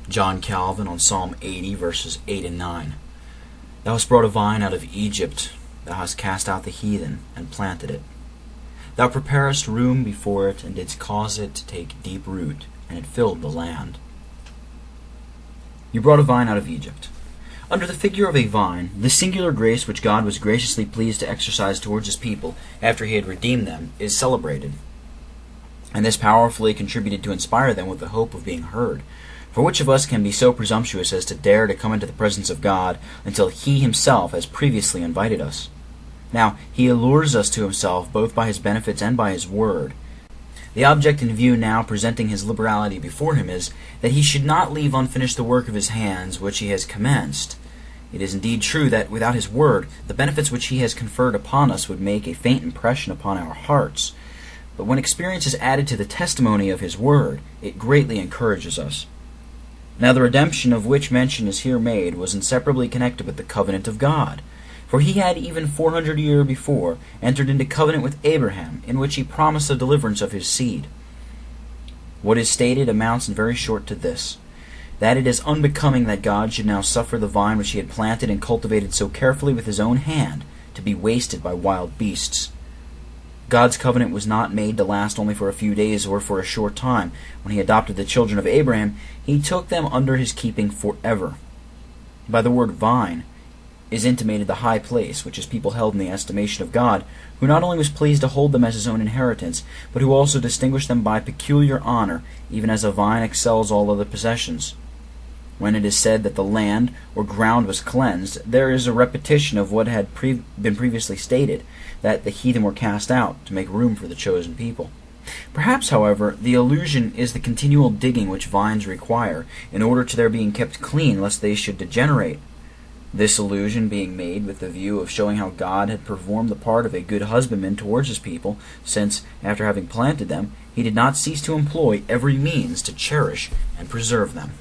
John Calvin on Psalm 80, verses 8 and 9. Thou hast brought a vine out of Egypt, thou hast cast out the heathen, and planted it. Thou preparedst room before it, and didst cause it to take deep root, and it filled the land. You brought a vine out of Egypt. Under the figure of a vine, the singular grace which God was graciously pleased to exercise towards his people after he had redeemed them is celebrated. And this powerfully contributed to inspire them with the hope of being heard. For which of us can be so presumptuous as to dare to come into the presence of God until he himself has previously invited us? Now, he allures us to himself both by his benefits and by his word. The object in view now presenting his liberality before him is that he should not leave unfinished the work of his hands which he has commenced. It is indeed true that without his word, the benefits which he has conferred upon us would make a faint impression upon our hearts. But when experience is added to the testimony of his word, it greatly encourages us. Now the redemption of which mention is here made was inseparably connected with the covenant of God. For he had even 400 years before entered into covenant with Abraham, in which he promised the deliverance of his seed. What is stated amounts in very short to this, that it is unbecoming that God should now suffer the vine which he had planted and cultivated so carefully with his own hand to be wasted by wild beasts. God's covenant was not made to last only for a few days or for a short time. When he adopted the children of Abraham, he took them under his keeping forever. By the word vine is intimated the high place which his people held in the estimation of God, who not only was pleased to hold them as his own inheritance, but who also distinguished them by peculiar honor, even as a vine excels all other possessions. When it is said that the land or ground was cleansed, there is a repetition of what had been previously stated, that the heathen were cast out to make room for the chosen people. Perhaps, however, the allusion is the continual digging which vines require, in order to their being kept clean lest they should degenerate. This allusion being made with the view of showing how God had performed the part of a good husbandman towards his people, since, after having planted them, he did not cease to employ every means to cherish and preserve them.